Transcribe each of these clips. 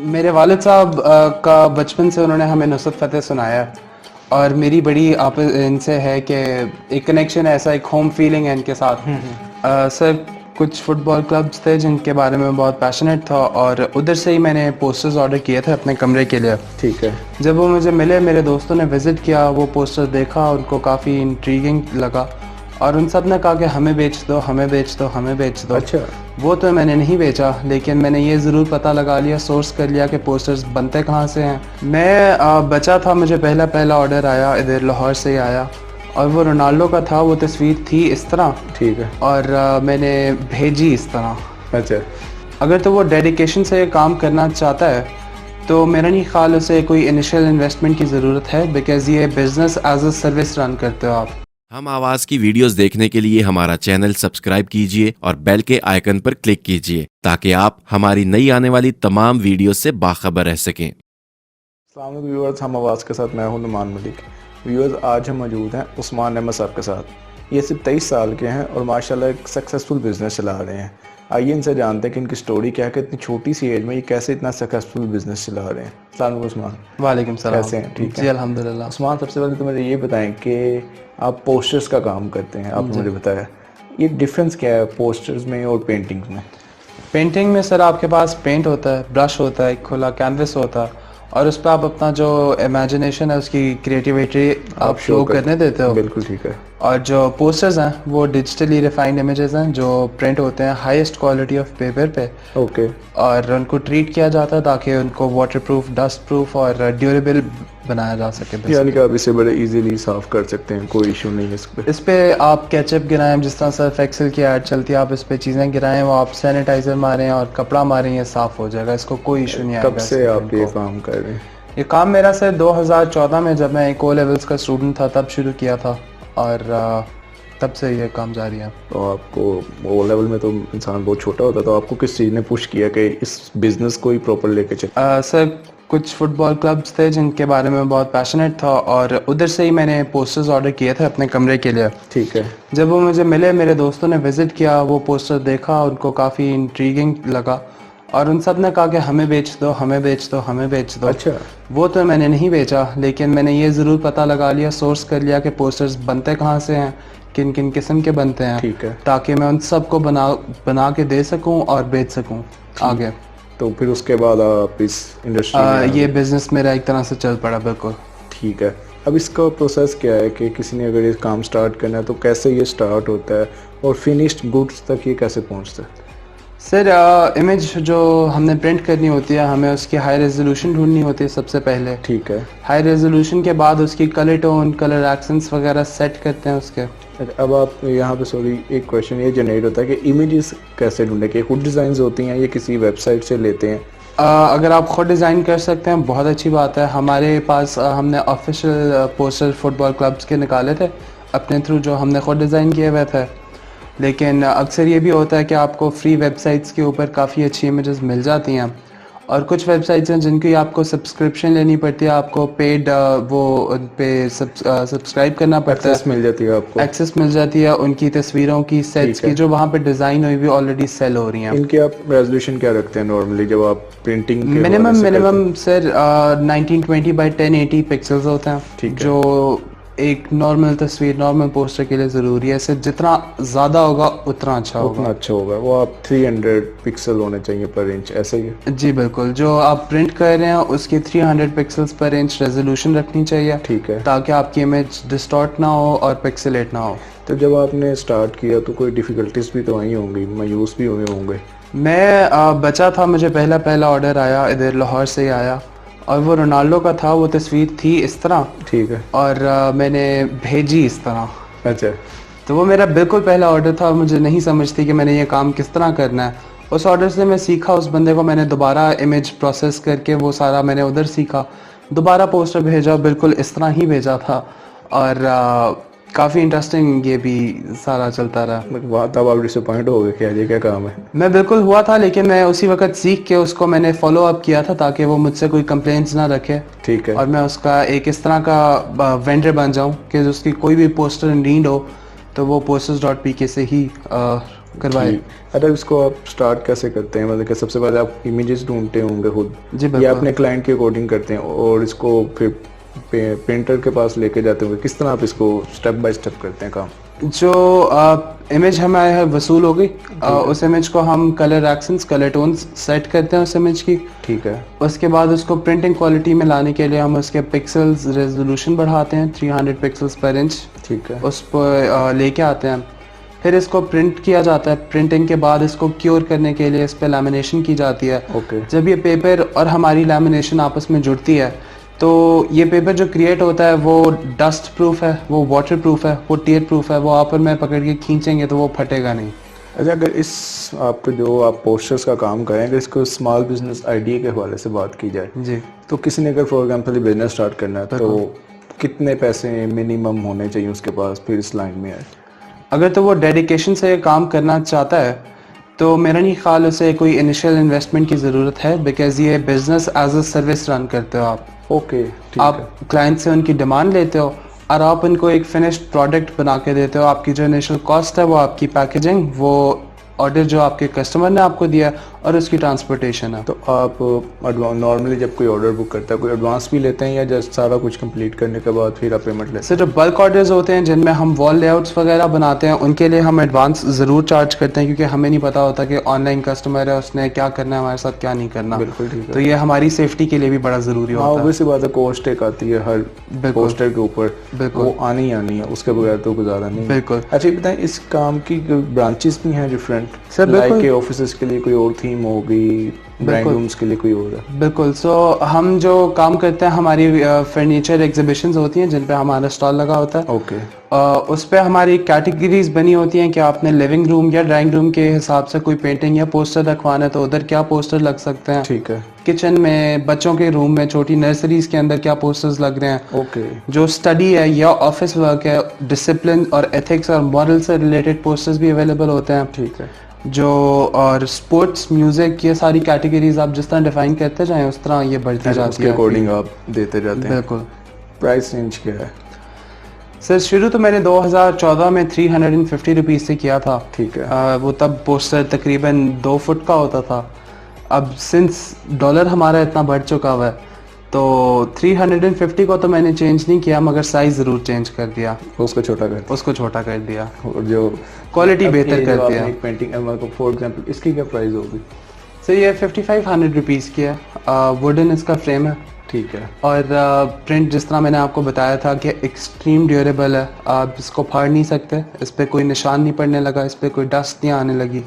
मेरे वालिद साहब का बचपन से उन्होंने हमें नुसरत फ़तेह सुनाया और मेरी बड़ी आप इनसे है कि एक कनेक्शन है, ऐसा एक होम फीलिंग है इनके साथ। सर कुछ फुटबॉल क्लब्स थे जिनके बारे में बहुत पैशनेट था और उधर से ही मैंने पोस्टर्स ऑर्डर किए थे अपने कमरे के लिए। ठीक है। जब वो मुझे मिले, मेरे दोस्तों ने विज़िट किया, वो पोस्टर देखा, उनको काफ़ी इंट्रीगिंग लगा और उन सब ने कहा कि हमें बेच दो, हमें बेच दो, हमें बेच दो। अच्छा। वो तो मैंने नहीं बेचा, लेकिन मैंने ये ज़रूर पता लगा लिया, सोर्स कर लिया कि पोस्टर्स बनते कहाँ से हैं। मैं बचा था, मुझे पहला ऑर्डर आया, इधर लाहौर से ही आया और वो रोनाल्डो का था। वो तस्वीर थी इस तरह। ठीक है। और मैंने भेजी इस तरह। अच्छा। अगर तो वो डेडिकेशन से काम करना चाहता है तो मेरा नहीं ख्याल उसे कोई इनिशियल इन्वेस्टमेंट की ज़रूरत है, बिकॉज़ ये business as a service run करते हो आप। हम आवाज की वीडियोस देखने के लिए हमारा चैनल सब्सक्राइब कीजिए और बेल के आइकन पर क्लिक कीजिए ताकि आप हमारी नई आने वाली तमाम वीडियो से बाखबर रह सकें। अस्सलाम वालेकुम व्यूअर्स, हम आवाज़ के साथ मैं हूं नुमान मलिक। व्यूअर्स, आज हम मौजूद हैं उस्मान अहमद साहब के साथ। ये सिर्फ 23 साल के हैं और माशाल्लाह एक सक्सेसफुल बिज़नेस चला रहे हैं। आइए इनसे जानते हैं कि इनकी स्टोरी क्या है कि इतनी छोटी सी एज में ये कैसे इतना सक्सेसफुल बिज़नेस चला रहे हैं। अस्सलाम वालेकुम उस्मान। वालेकुम सलाम। कैसे हैं? ठीक जी है अल्हम्दुलिल्लाह। उस्मान, सबसे पहले तो मुझे ये बताएं कि आप पोस्टर्स का काम करते हैं, आपने मुझे बताया। ये डिफरेंस क्या है पोस्टर्स में और पेंटिंग्स में? पेंटिंग में सर आपके पास पेंट होता है, ब्रश होता है, एक खुला कैनवस होता है और उस पर आप अपना जो इमेजिनेशन है, उसकी क्रिएटिविटी आप शो करने देते हो। बिल्कुल ठीक है। और जो पोस्टर्स हैं वो डिजिटली रिफाइंड इमेजेस हैं जो प्रिंट होते हैं हाईएस्ट क्वालिटी ऑफ पेपर पे। ओके। और उनको ट्रीट किया जाता है ताकि उनको वाटर प्रूफ, डस्ट प्रूफ और ड्यूरेबल बनाया जा सके। यानी कि आप इसे बड़े इजीली साफ कर सकते हैं, कोई इशू नहीं है इस पे। इस पे आप केचप गिराएं, जिस तरह सर्फ एक्सेल की ऐड चलती है, आप इस पे चीज़ें गिराएं, वो आप सैनिटाइजर मारें और कपड़ा मारें, ये साफ़ हो जाएगा, इसको कोई इशू नहीं आएगा। कब से आप ये काम कर रहे हैं? ये काम मेरा सर 2014 में जब मैं एक ओ लेवल्स का स्टूडेंट था तब शुरू किया था और तब से ये काम जारी है। तो आपको ओ लेवल में तो इंसान बहुत छोटा होता, तो आपको किस चीज़ ने पुश किया कि इस बिज़नेस को ही प्रॉपर लेके चले? सर कुछ फुटबॉल क्लब्स थे जिनके बारे में बहुत पैशनेट था और उधर से ही मैंने पोस्टर्स ऑर्डर किए थे अपने कमरे के लिए। ठीक है। जब वो मुझे मिले, मेरे दोस्तों ने विज़िट किया, वो पोस्टर देखा, उनको काफ़ी इंट्रीगिंग लगा और उन सब ने कहा कि हमें बेच दो, हमें बेच दो, हमें बेच दो। अच्छा। वो तो मैंने नहीं बेचा, लेकिन मैंने ये ज़रूर पता लगा लिया, सोर्स कर लिया कि पोस्टर्स बनते कहाँ से हैं, किन किन किस्म के बनते हैं। ठीक है। ताकि मैं उन सब को बना के दे सकूं और बेच सकूं आगे। तो फिर उसके बाद आप इस इंडस्ट्री में ये बिज़नेस मेरा एक तरह से चल पड़ा। बिल्कुल ठीक है। अब इसका प्रोसेस क्या है कि किसी ने अगर ये काम स्टार्ट करना है तो कैसे ये स्टार्ट होता है और फिनिश्ड गुड्स तक ये कैसे पहुंचता है? सर इमेज जो हमने प्रिंट करनी होती है, हमें उसकी हाई रेजोल्यूशन ढूंढनी होती है सबसे पहले। ठीक है। हाई रेजोल्यूशन के बाद उसकी कलर टोन, कलर एक्सेंट्स वगैरह सेट करते हैं उसके। अब आप यहाँ पे सॉरी एक क्वेश्चन ये जनरेट होता है कि इमेजेस कैसे ढूंढे, कि खुद डिज़ाइंस होती हैं या किसी वेबसाइट से लेते हैं? अगर आप खुद डिज़ाइन कर सकते हैं बहुत अच्छी बात है। हमारे पास हमने ऑफिशियल पोस्टर फुटबॉल क्लब्स के निकाले थे अपने थ्रू, जो हमने खुद डिज़ाइन किए हुए थे। लेकिन अक्सर ये भी होता है कि आपको फ्री वेबसाइट्स के ऊपर काफ़ी अच्छी इमेजेस मिल जाती हैं और कुछ वेबसाइट्स हैं जिनकी आपको सब्सक्रिप्शन लेनी पड़ती है, आपको पेड वो उन पे सब्सक्राइब करना पड़ता है। एक्सेस मिल जाती है आपको? एक्सेस मिल जाती है उनकी तस्वीरों की, सेट्स की, जो वहाँ पे डिज़ाइन हुई हुई ऑलरेडी सेल हो रही हैं। इनकी आप रेजोल्यूशन क्या रखते हैं नॉर्मली जब आप printing? Minimum sir 1920 by 1080 pixels होते हैं। ठीक है। जो एक नॉर्मल तस्वीर, नॉर्मल पोस्टर के लिए ज़रूरी है। इससे जितना ज़्यादा होगा उतना अच्छा होगा। उतना अच्छा होगा। वो आप 300 पिक्सल होने चाहिए पर इंच, ऐसे ही है? जी बिल्कुल। जो आप प्रिंट कर रहे हैं उसकी 300 पिक्सल्स पर इंच रेजोल्यूशन रखनी चाहिए। ठीक है। ताकि आपकी इमेज डिस्टॉर्ट ना हो और पिक्सेलेट ना हो। तो जब आपने स्टार्ट किया तो कोई डिफ़िकल्टीज भी तो आई होंगी, मायूस भी हुए होंगे? मैं बचा था, मुझे पहला ऑर्डर आया, इधर लाहौर से ही आया और वो रोनाल्डो का था। वो तस्वीर थी इस तरह। ठीक है। और मैंने भेजी इस तरह। अच्छा। तो वो मेरा बिल्कुल पहला ऑर्डर था। मुझे नहीं समझ थी कि मैंने ये काम किस तरह करना है। उस ऑर्डर से मैं सीखा, उस बंदे को मैंने दोबारा इमेज प्रोसेस करके वो सारा मैंने उधर सीखा, दोबारा पोस्टर भेजा, बिल्कुल इस तरह ही भेजा था और काफ़ी इंटरेस्टिंग ये भी सारा चलता रहा। वहाँ तब आप डिसअपॉइंट हो गए कि आज ये क्या काम है? मैं बिल्कुल हुआ था, लेकिन मैं उसी वक्त सीख के उसको मैंने फॉलो अप किया था ताकि वो मुझसे कोई कंप्लेंट्स ना रखे। ठीक है। और मैं उसका एक इस तरह का वेंडर बन जाऊं कि उसकी कोई भी पोस्टर नीड हो तो वो posters.pk से ही करवाए। अच्छा, इसको आप स्टार्ट कैसे करते हैं? मतलब कि सबसे पहले आप इमेजेस ढूंढते होंगे खुद, जी या बिल्कुल। अपने क्लाइंट के अकॉर्डिंग करते हैं और इसको फिर पेंटर के पास लेके जाते होंगे? किस तरह आप इसको स्टेप बाय स्टेप करते हैं काम? जो इमेज हमारे यहाँ वसूल हो गई, उस इमेज को हम colour accents, colour tones set करते हैं उस इमेज की। ठीक है। उसके बाद उसको प्रिंटिंग क्वालिटी में लाने के लिए हम उसके पिक्सल्स रेजोल्यूशन बढ़ाते हैं 300 पिक्सल्स पर इंच, ठीक है। उस पर लेके आते हैं। फिर इसको प्रिंट किया जाता है। प्रिंटिंग के बाद इसको क्योर करने के लिए इस पर लैमिनेशन की जाती है। ओके। जब ये पेपर और हमारी लैमिनेशन आपस में जुड़ती है तो ये पेपर जो क्रिएट होता है वो डस्ट प्रूफ है, वो वाटर प्रूफ है, वो टीयर प्रूफ है। वो आप और मैं पकड़ के खींचेंगे तो वो फटेगा नहीं। अच्छा, अगर इस आपको जो आप पोस्टर्स का काम करें, अगर इसको स्मॉल बिजनेस आइडिया के हवाले से बात की जाए जी। तो किसी ने अगर फॉर एग्जांपल बिजनेस स्टार्ट करना है तो कितने पैसे मिनिमम होने चाहिए उसके पास फिर इस लाइन में आए? अगर तो वो डेडिकेशन से काम करना चाहता है तो मेरा नहीं ख्याल उसे कोई इनिशियल इन्वेस्टमेंट की ज़रूरत है, बिकॉज ये business as a service run करते हो आप। ओके, ठीक है। आप क्लाइंट से उनकी डिमांड लेते हो और आप उनको एक फिनिश्ड प्रोडक्ट बना के देते हो। आपकी जो इनिशियल कॉस्ट है वो आपकी पैकेजिंग, वो ऑर्डर जो आपके कस्टमर ने आपको दिया और उसकी ट्रांसपोर्टेशन है। तो आप नॉर्मली जब कोई ऑर्डर बुक करता है कोई एडवांस भी लेते हैं या जस्ट सारा कुछ कंप्लीट करने के बाद फिर आप पेमेंट लेते हैं? सर, जो बल्क ऑर्डर्स होते हैं जिनमें हम वॉल लेआउट्स वगैरह बनाते हैं उनके लिए हम एडवांस ज़रूर चार्ज करते हैं, क्योंकि हमें नहीं पता होता कि ऑनलाइन कस्टमर है उसने क्या करना है हमारे साथ, क्या नहीं करना। बिल्कुल ठीक है। तो ये हमारी सेफ्टी के लिए भी बड़ा ज़रूरी हाँ, होता है। वैसी बात है, कॉस्ट एक आती है हर पोस्टर के ऊपर, बिल्कुल। वो आनी ही आनी है, उसके बगैर तो गुजारा नहीं है। बिल्कुल। अच्छा, ये बताएं इस काम की ब्रांचेस भी हैं डिफरेंट? सर, बिल्कुल। ऑफिस के लिए कोई और थीम होगी, ब्रांड रूम्स के लिए कोई और है? बिल्कुल। सो हम जो काम करते हैं, हमारी फर्नीचर एग्जीबिशंस होती हैं जिन पे हमारा स्टॉल लगा होता है। ओके। उस पे हमारी कैटेगरीज बनी होती हैं कि आपने लिविंग रूम या ड्राइंग रूम के हिसाब से कोई पेंटिंग या पोस्टर रखवाना है तो उधर क्या पोस्टर लग सकते हैं। ठीक है। किचन में, बच्चों के रूम में, छोटी नर्सरीज के अंदर क्या पोस्टर्स लग रहे हैं। ओके। जो स्टडी है या ऑफिस वर्क है, डिसिप्लिन और एथिक्स और मॉरल से रिलेटेड पोस्टर्स भी अवेलेबल होते हैं। ठीक है। जो और स्पोर्ट्स, म्यूजिक, ये सारी कैटेगरीज आप जिस तरह डिफाइन करते जाएं उस तरह ये बढ़ती जाती है। उसके अकॉर्डिंग आप देते जाते हैं? बिल्कुल। प्राइस रेंज क्या है? सर, शुरू तो मैंने 2014 में 350 रुपीज़ से किया था। ठीक है। वो तब पोस्टर तकरीबन 2 फुट का होता था। अब सिंस डॉलर हमारा इतना बढ़ चुका हुआ है तो 350 को तो मैंने चेंज नहीं किया, मगर साइज ज़रूर चेंज कर दिया, उसको छोटा कर उसको छोटा कर दिया और जो क्वालिटी बेहतर कर दिया। एक पेंटिंग फॉर एग्जांपल इसकी क्या प्राइस होगी? सर, ये 5500 रुपीज़ की है। वुडन इसका फ्रेम है। ठीक है। और प्रिंट जिस तरह मैंने आपको बताया था कि एक्सट्रीम ड्यूरेबल है, आप इसको फाड़ नहीं सकते, इस पर कोई निशान नहीं पड़ने लगा, इस पर कोई डस्ट नहीं आने लगी,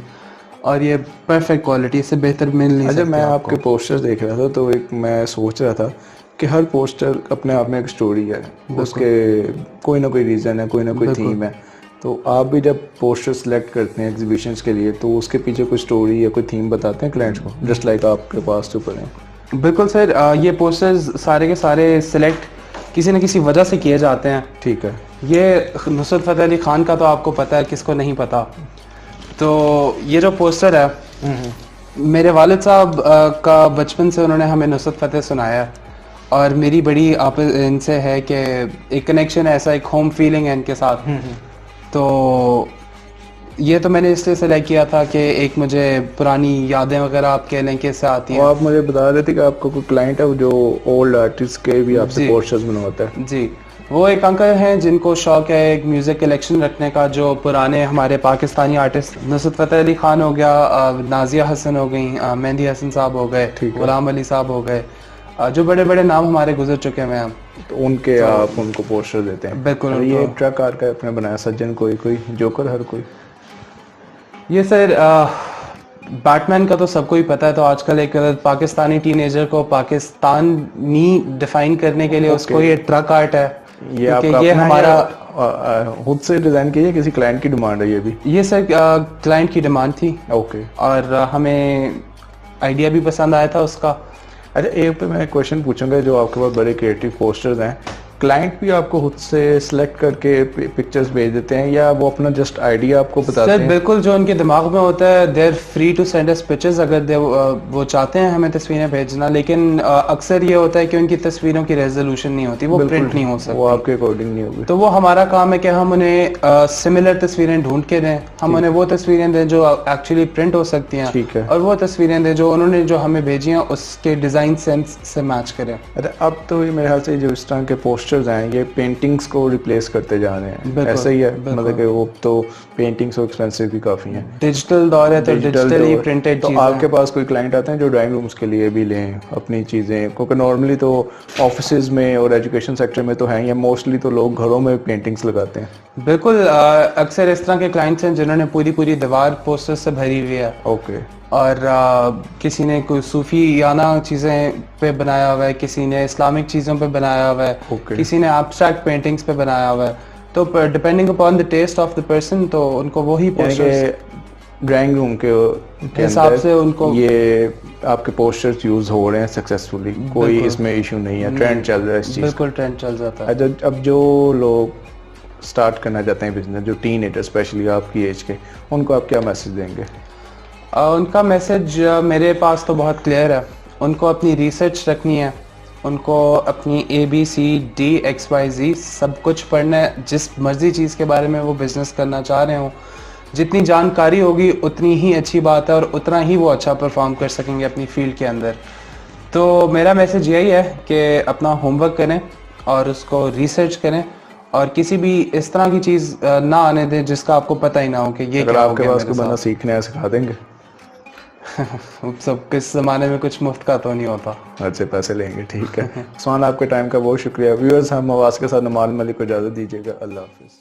और ये परफेक्ट क्वालिटी, इससे बेहतर मिल नहीं सकती। अच्छा, मैं आपके पोस्टर्स देख रहा था तो एक मैं सोच रहा था कि हर पोस्टर अपने आप में एक स्टोरी है, उसके कोई ना कोई रीज़न है, कोई ना कोई थीम है। तो आप भी जब पोस्टर सेलेक्ट करते हैं एग्जीबिशंस के लिए तो उसके पीछे कोई स्टोरी या कोई थीम बताते हैं क्लाइंट्स को, जस्ट लाइक आपके पास जो पड़े? बिल्कुल सर, ये पोस्टर्स सारे के सारे सिलेक्ट किसी न किसी वजह से किए जाते हैं। ठीक है। ये नुसरत फ़तेह अली खान का तो आपको पता है, किसको नहीं पता। तो ये जो पोस्टर है, मेरे वालिद साहब का बचपन से उन्होंने हमें नुसरत फ़तेह सुनाया है और मेरी बड़ी आप इनसे है कि एक कनेक्शन है, ऐसा एक होम फीलिंग है इनके साथ। तो ये तो मैंने इसलिए सेलेक्ट किया था कि एक मुझे पुरानी यादें वगैरह आप कह लें कि इससे आती हैं। और आप मुझे बता रहे थे कि आपको कोई क्लाइंट है जो ओल्ड आर्टिस्ट के भी आपसे पोस्टर्स बनवाता है? जी, वो एक अंकल हैं जिनको शौक है एक म्यूज़िक कलेक्शन रखने का, जो पुराने हमारे पाकिस्तानी आर्टिस्ट, नुसरत फ़तेह अली खान हो गया, नाजिया हसन हो गई, मेहंदी हसन साहब हो गए, गुलाम अली साहब हो गए, जो बड़े बड़े नाम हमारे गुजर चुके हैं, तो उनके आप उनको पोस्टर देते हैं? बिल्कुल। ये ट्रक आर का अपने बनाया, सज्जन कोई जोकर हर कोई? ये सर बैटमैन का तो सबको ही पता है, तो आजकल एक पाकिस्तानी टीनेजर को पाकिस्तानी डिफाइन करने के लिए उसको ये ट्रक आर्ट है। ये आपका ये हमारा खुद से डिजाइन किया किसी क्लाइंट की डिमांड है? ये भी ये सर क्लाइंट की डिमांड थी। ओके। और हमें आइडिया भी पसंद आया था उसका। अच्छा, एक पे मैं क्वेश्चन पूछूंगा, जो आपके पास बड़े क्रिएटिव पोस्टर्स हैं, क्लाइंट भी आपको खुद से सिलेक्ट करके पिक्चर्स भेज देते हैं या वो अपना जस्ट आइडिया आपको बताते सर हैं? बिल्कुल, जो उनके दिमाग में होता है they are free to send us pictures, अगर वो चाहते हैं हमें तस्वीरें भेजना, लेकिन अक्सर ये होता है कि उनकी तस्वीरों की रेजोल्यूशन नहीं होती, वो प्रिंट नहीं हो वो सकती। आपके अकॉर्डिंग नहीं होगी। तो वो हमारा काम है कि हम उन्हें सिमिलर तस्वीरें ढूंढ के दें, हम उन्हें वो तस्वीरें दें जो एक्चुअली प्रिंट हो सकती हैं, ठीक है। और वो तस्वीरें दें जो उन्होंने जो हमें भेजी हैं उसके डिज़ाइन सेंस से मैच करें। अच्छा, अब तो ये मेरे ख्याल से जो इस तरह के पोस्टर्स हैं ये पेंटिंग्स को रिप्लेस करते जा रहे हैं, बिल्कुल, ऐसा ही है? बिल्कुल। मतलब कि वो तो पेंटिंग्स तो एक्सपेंसिव भी काफ़ी हैं। डिजिटल दौर है तो डिजिटली दौर। प्रिंटेड तो चीज़ें। आपके पास कोई क्लाइंट आते हैं जो ड्राइंग रूम्स के लिए भी लें अपनी चीज़ें, क्योंकि नॉर्मली तो ऑफिस में और एजुकेशन सेक्टर में तो हैं, या मोस्टली तो लोग घरों में पेंटिंग्स लगाते हैं? बिल्कुल, अक्सर इस तरह के क्लाइंट्स हैं जिन्होंने पूरी पूरी दीवार पोस्टर से भरी हुई है, ओके। और किसी ने कोई सूफियाना चीज़ें पे बनाया हुआ है, किसी ने इस्लामिक चीज़ों पे बनाया हुआ है, Okay. किसी ने एब्स्ट्रैक्ट पेंटिंग्स पे बनाया हुआ है। तो depending upon the taste of the person, तो उनको वही यानी पोस्टर्स कि ड्राइंग रूम के हिसाब अंदर से उनको ये आपके पोस्टर्स यूज हो रहे हैं सक्सेसफुली, कोई बिल्कुल। इसमें इशू नहीं है, ट्रेंड चल रहा है इस चीज़ बिल्कुल ट्रेंड चल जाता है। का। अब जो लोग स्टार्ट करना चाहते हैं बिजनेस, जो टीनेजर स्पेशली आपकी एज के, उनको आप क्या मैसेज देंगे? उनका मैसेज मेरे पास तो बहुत क्लियर है। उनको अपनी रिसर्च रखनी है, उनको अपनी ABCD XYZ सब कुछ पढ़ना है। जिस मर्जी चीज़ के बारे में वो बिज़नेस करना चाह रहे हों, जितनी जानकारी होगी उतनी ही अच्छी बात है और उतना ही वो अच्छा परफॉर्म कर सकेंगे अपनी फील्ड के अंदर। तो मेरा मैसेज यही है कि अपना होमवर्क करें और उसको रिसर्च करें, और किसी भी इस तरह की चीज़ ना आने दें जिसका आपको पता ही ना हो कि ये अगर क्या हो आपके गया पास मेरे कोई बंदा साथ। सीखने है सिखा देंगे? सब किस ज़माने में कुछ मुफ्त का तो नहीं होता। अच्छे पैसे लेंगे, ठीक है। उस्मान, आपके टाइम का बहुत शुक्रिया। व्यूअर्स, हम आवाज़ के साथ नुमान मलिक को इजाज़त दीजिएगा। अल्लाह हाफिज़।